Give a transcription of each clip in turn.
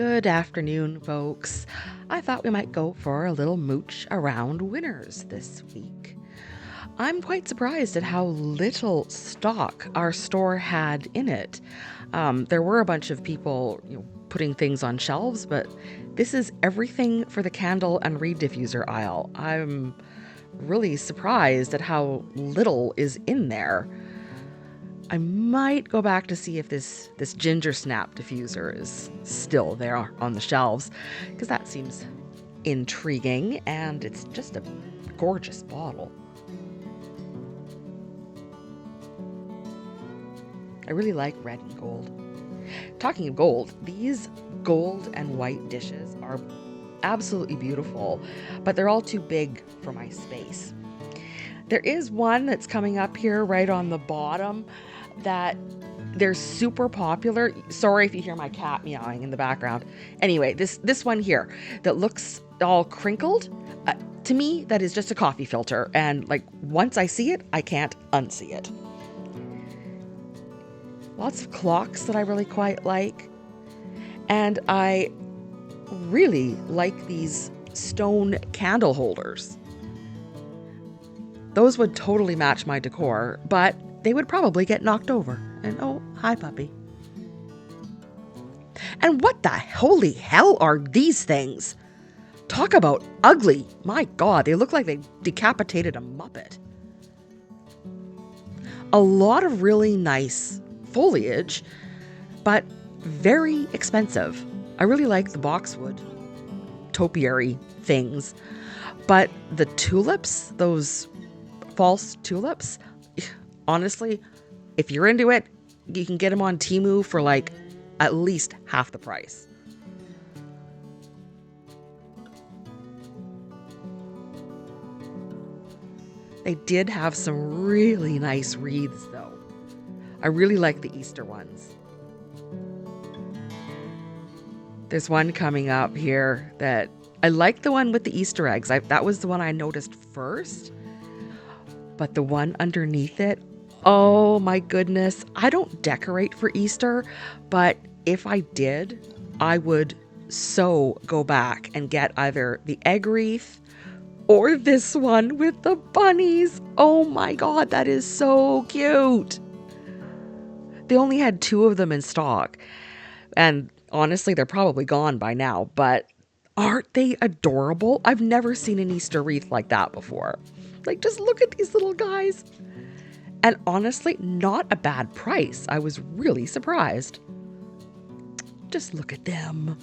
Good afternoon, folks. I thought we might go for a little mooch around Winners this week. I'm quite surprised at how little stock our store had in it. There were a bunch of people, putting things on shelves, but this is everything for the candle and reed diffuser aisle. I'm really surprised at how little is in there. I might go back to see if this ginger snap diffuser is still there on the shelves, because that seems intriguing, and it's just a gorgeous bottle. I really like red and gold. Talking of gold, these gold and white dishes are absolutely beautiful, but they're all too big for my space. There is one that's coming up here right on the bottom that they're super popular. Sorry if you hear my cat meowing in the background. Anyway, this one here that looks all crinkled, to me, that is just a coffee filter. And once I see it, I can't unsee it. Lots of clocks that I really quite like. And I really like these stone candle holders. Those would totally match my decor, but they would probably get knocked over. And oh, hi puppy. And what the holy hell are these things? Talk about ugly. My God, they look like they decapitated a Muppet. A lot of really nice foliage, but very expensive. I really like the boxwood topiary things, but the tulips, those false tulips, honestly, if you're into it, you can get them on Temu for at least half the price. They did have some really nice wreaths though. I really like the Easter ones. There's one coming up here that I like, the one with the Easter eggs. That was the one I noticed first. But the one underneath it, oh my goodness. I don't decorate for Easter, but if I did, I would so go back and get either the egg wreath or this one with the bunnies. Oh my God, that is so cute. They only had 2 of them in stock. And honestly, they're probably gone by now, but aren't they adorable? I've never seen an Easter wreath like that before. Just look at these little guys. And honestly, not a bad price. I was really surprised. Just look at them.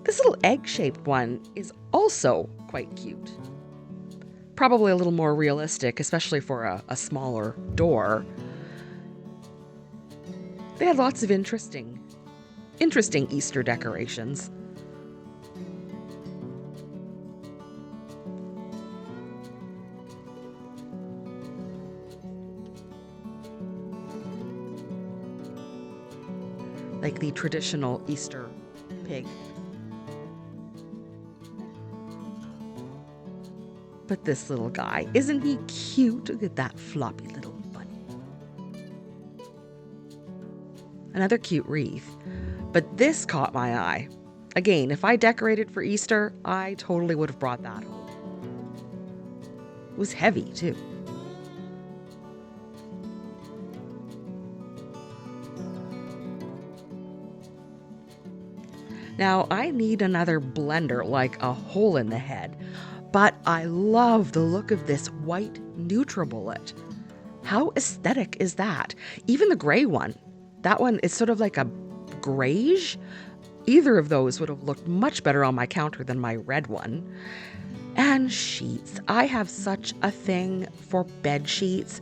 This little egg-shaped one is also quite cute. Probably a little more realistic, especially for a smaller door. They had lots of interesting Easter decorations. Like the traditional Easter pig. But this little guy, isn't he cute? Look at that floppy little bunny. Another cute wreath. But this caught my eye. Again, if I decorated for Easter, I totally would have brought that home. It was heavy, too. Now, I need another blender like a hole in the head, but I love the look of this white NutriBullet. How aesthetic is that? Even the gray one. That one is sort of like a grayish. Either of those would have looked much better on my counter than my red one. And sheets. I have such a thing for bed sheets.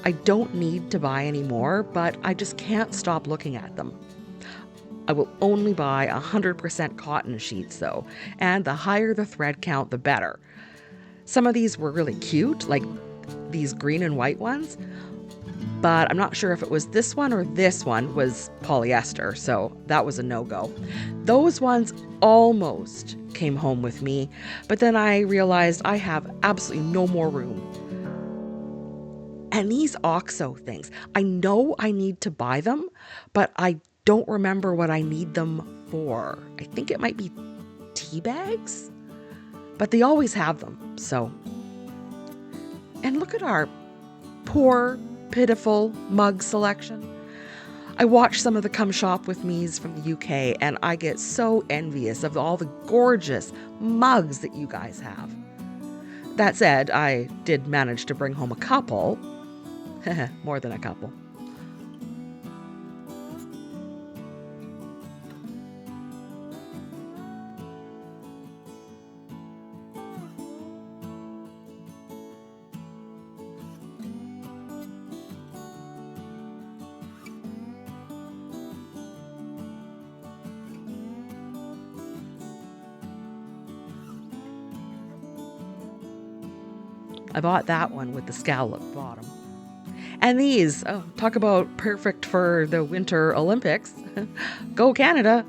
I don't need to buy any more, but I just can't stop looking at them. I will only buy 100% cotton sheets though, and the higher the thread count, the better. Some of these were really cute, like these green and white ones, but I'm not sure if it was this one or this one was polyester, so that was a no-go. Those ones almost came home with me, but then I realized I have absolutely no more room. And these OXO things, I know I need to buy them, but I don't remember what I need them for. I think it might be tea bags, but they always have them. So, and look at our poor, pitiful mug selection. I watch some of the Come Shop With Me's from the UK, and I get so envious of all the gorgeous mugs that you guys have. That said, I did manage to bring home a couple. More than a couple. I bought that one with the scallop bottom. And these, oh, talk about perfect for the Winter Olympics. Go Canada.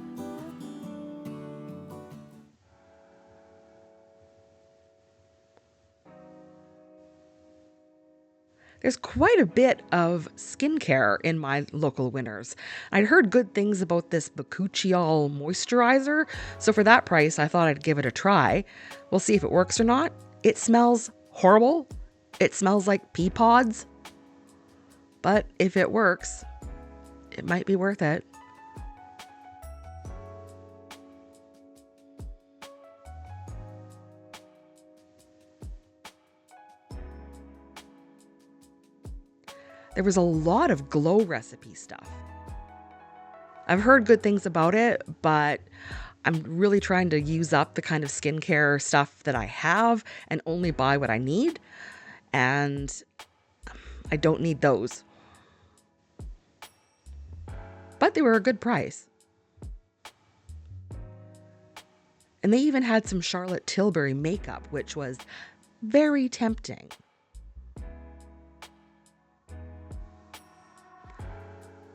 There's quite a bit of skincare in my local Winners. I'd heard good things about this Bakuchiol moisturizer, so for that price, I thought I'd give it a try. We'll see if it works or not. It smells horrible. It smells like pea pods. But if it works, it might be worth it. There was a lot of glow recipe stuff. I've heard good things about it, but I'm really trying to use up the kind of skincare stuff that I have and only buy what I need. And I don't need those. But they were a good price. And they even had some Charlotte Tilbury makeup, which was very tempting.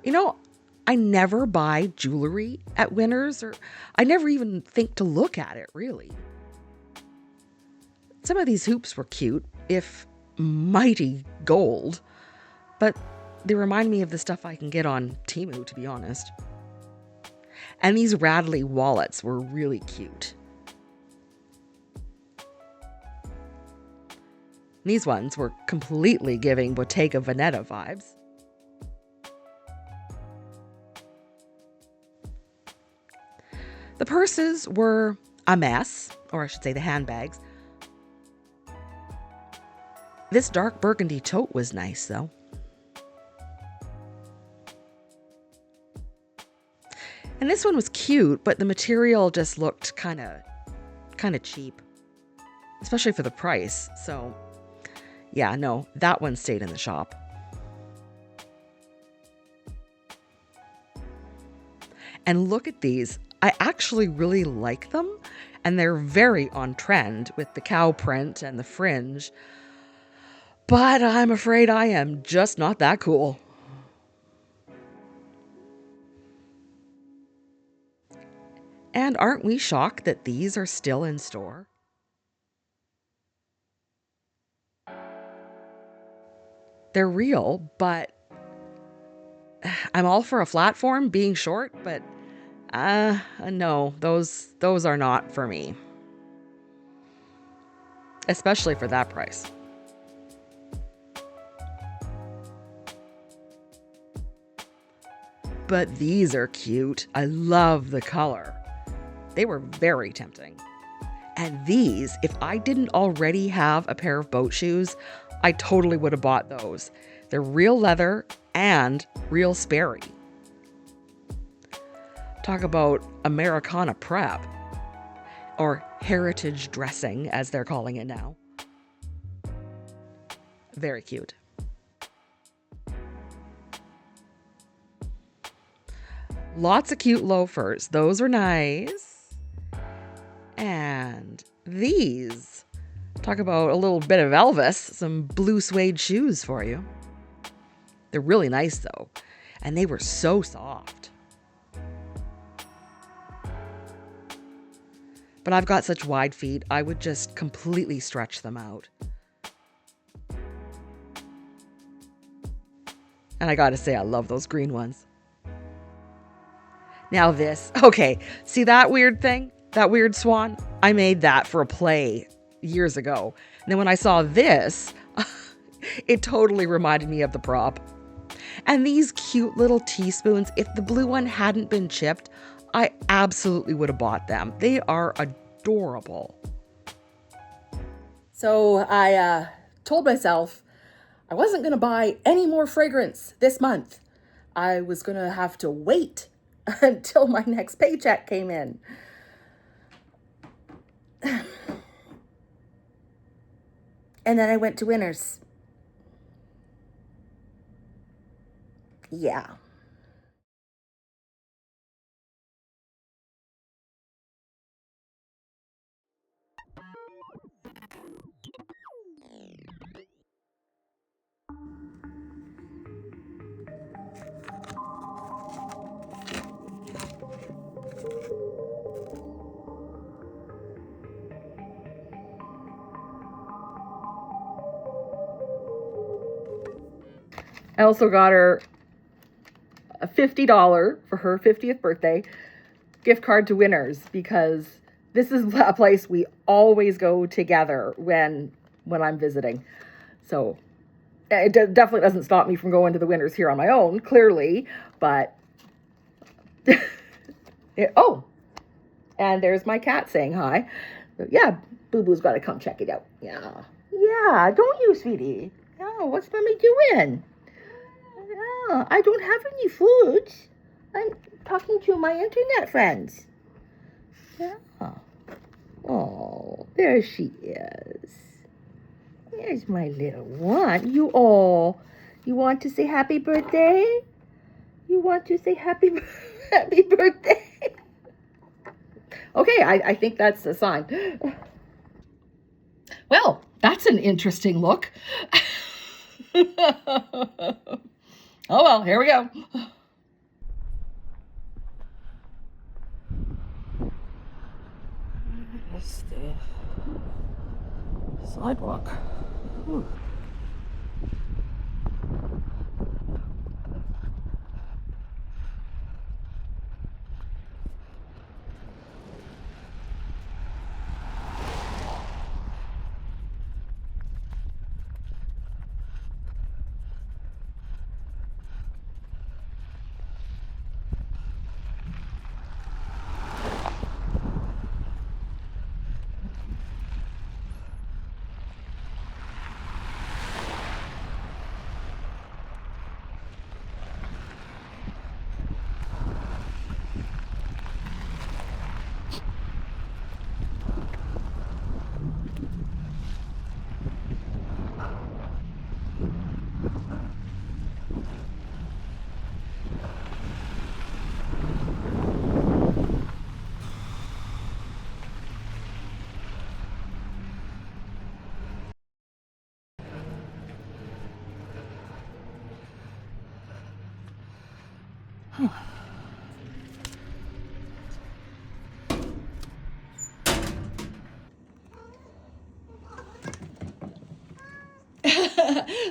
You know, I never buy jewelry at Winners, or I never even think to look at it, really. Some of these hoops were cute, if mighty gold, but they remind me of the stuff I can get on Temu, to be honest. And these Radley wallets were really cute. These ones were completely giving Bottega Veneta vibes. The purses were a mess, or I should say the handbags. This dark burgundy tote was nice, though. And this one was cute, but the material just looked kind of cheap, especially for the price. So, yeah, no, that one stayed in the shop. And look at these. I actually really like them, and they're very on trend with the cow print and the fringe. But I'm afraid I am just not that cool. And aren't we shocked that these are still in store? They're real, but I'm all for a flat form being short, but no, those are not for me. Especially for that price. But these are cute. I love the color. They were very tempting. And these, if I didn't already have a pair of boat shoes, I totally would have bought those. They're real leather and real Sperry. Talk about Americana prep, or heritage dressing, as they're calling it now. Very cute. Lots of cute loafers. Those are nice. And these, talk about a little bit of Elvis, some blue suede shoes for you. They're really nice though, and they were so soft. But I've got such wide feet, I would just completely stretch them out. And I gotta say, I love those green ones. Now this, okay, see that weird thing? That weird swan? I made that for a play years ago. And then when I saw this, it totally reminded me of the prop. And these cute little teaspoons, if the blue one hadn't been chipped, I absolutely would have bought them. They are adorable. So I told myself I wasn't going to buy any more fragrance this month. I was going to have to wait until my next paycheck came in. And then I went to Winners. Yeah. I also got her a $50 for her 50th birthday gift card to Winners, because this is a place we always go together when I'm visiting. So it definitely doesn't stop me from going to the Winners here on my own, clearly, but oh, and there's my cat saying hi. So, yeah, Boo Boo's got to come check it out. Yeah, don't you, sweetie? Oh, what's mommy doing? Yeah, I don't have any food. I'm talking to my internet friends. Yeah. Oh, there she is. There's my little one. You want to say happy birthday? You want to say happy birthday? Okay, I think that's a sign. Well, that's an interesting look. Oh well, here we go. It's the sidewalk. Ooh.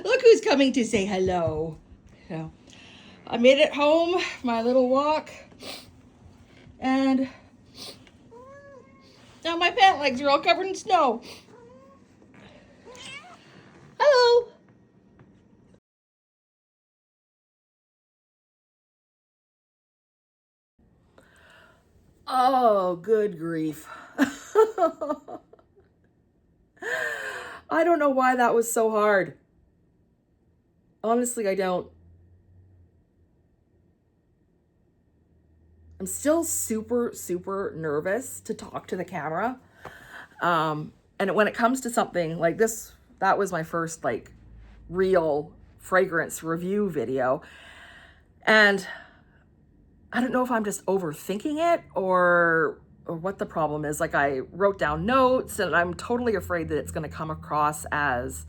Look who's coming to say hello. So, I made it home, my little walk, and now my pant legs are all covered in snow. Hello. Oh, good grief. I don't know why that was so hard. Honestly, I don't. I'm still super, super nervous to talk to the camera. And when it comes to something like this, that was my first like real fragrance review video. And I don't know if I'm just overthinking it or what the problem is. Like, I wrote down notes and I'm totally afraid that it's going to come across as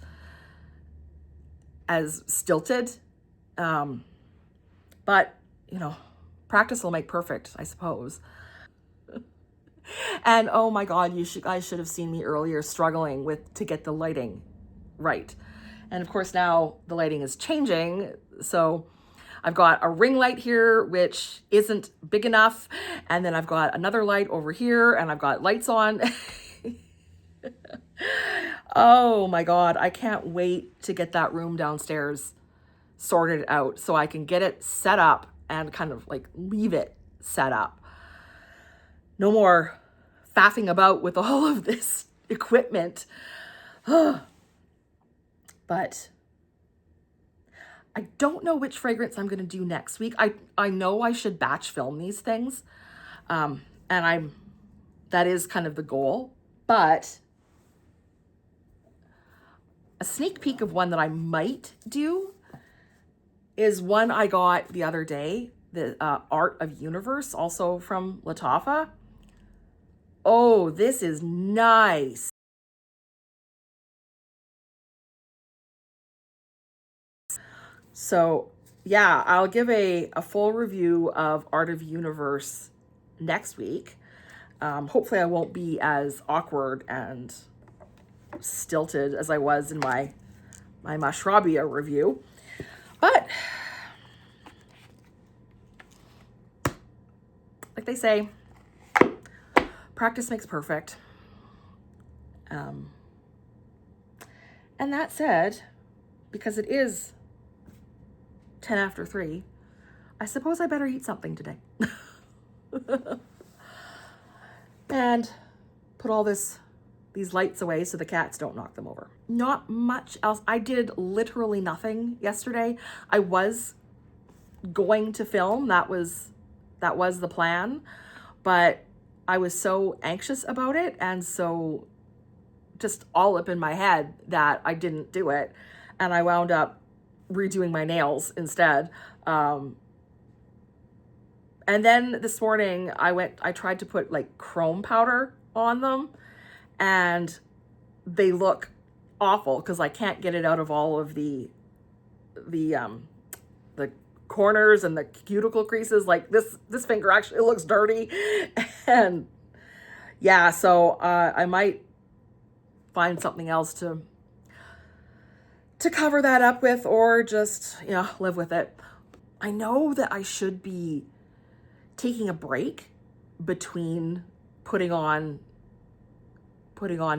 stilted. But, you know, practice will make perfect, I suppose. And oh my God, you guys should have seen me earlier struggling to get the lighting right. And of course now the lighting is changing. So I've got a ring light here, which isn't big enough. And then I've got another light over here and I've got lights on. Oh my God, I can't wait to get that room downstairs sorted out so I can get it set up and kind of like leave it set up. No more faffing about with all of this equipment. But I don't know which fragrance I'm going to do next week. I know I should batch film these things. And that is kind of the goal, but a sneak peek of one that I might do is one I got the other day, the Art of Universe, also from Lattafa. Oh, this is nice. So yeah, I'll give a full review of Art of Universe next week. Hopefully I won't be as awkward and stilted as I was in my Mashrabia review. But like they say, practice makes perfect. And that said, because it is 10 after 3, I suppose I better eat something today. And put all these lights away so the cats don't knock them over. Not much else. I did literally nothing yesterday. I was going to film. That was the plan. But I was so anxious about it and so just all up in my head that I didn't do it. And I wound up redoing my nails instead. And then this morning I tried to put like chrome powder on them and they look awful because I can't get it out of all of the corners and the cuticle creases. Like this finger actually looks dirty. And yeah, so I might find something else to cover that up with, or just, live with it. I know that I should be taking a break between putting on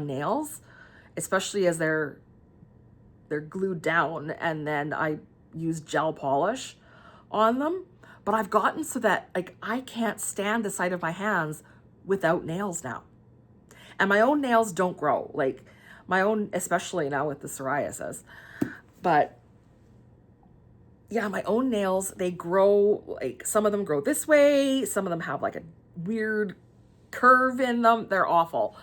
nails, especially as they're glued down, and then I use gel polish on them. But I've gotten so that like I can't stand the sight of my hands without nails now. And my own nails don't grow, like my own, especially now with the psoriasis. But yeah, my own nails, they grow, like some of them grow this way, some of them have like a weird curve in them. They're awful.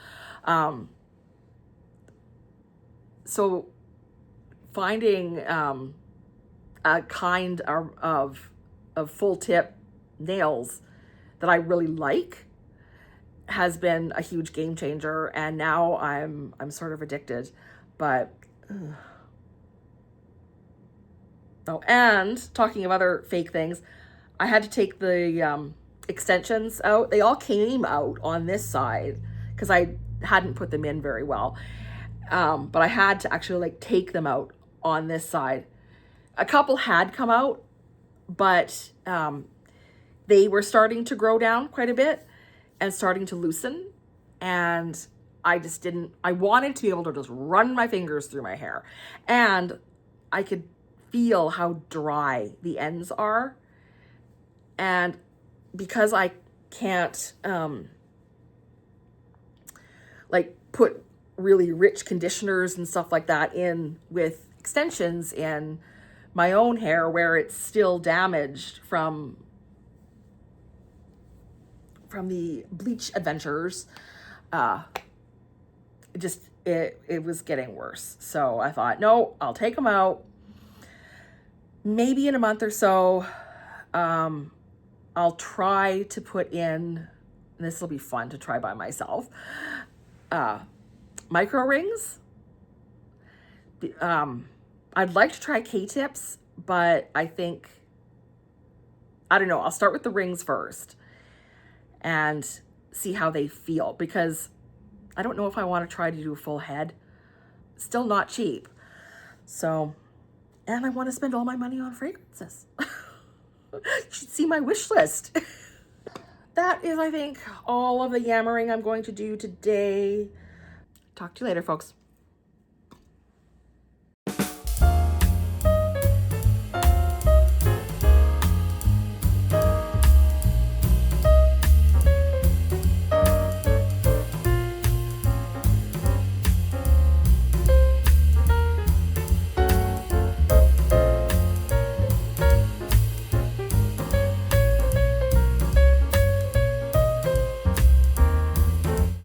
So finding a kind of full tip nails that I really like has been a huge game changer, and now I'm sort of addicted. But oh, and talking of other fake things, I had to take the extensions out. They all came out on this side because I hadn't put them in very well. But I had to actually like take them out on this side. A couple had come out, but they were starting to grow down quite a bit and starting to loosen. And I wanted to be able to just run my fingers through my hair. And I could feel how dry the ends are. And because I can't like put really rich conditioners and stuff like that in with extensions in my own hair where it's still damaged from the bleach adventures, it was getting worse. So I thought, no, I'll take them out. Maybe in a month or so, I'll try to put in, and this will be fun to try by myself, micro rings. I'd like to try K-tips, but I don't know, I'll start with the rings first and see how they feel, because I don't know if I want to try to do a full head. Still not cheap. So, and I want to spend all my money on fragrances. You should see my wish list. That is, I think, all of the yammering I'm going to do today. Talk to you later, folks.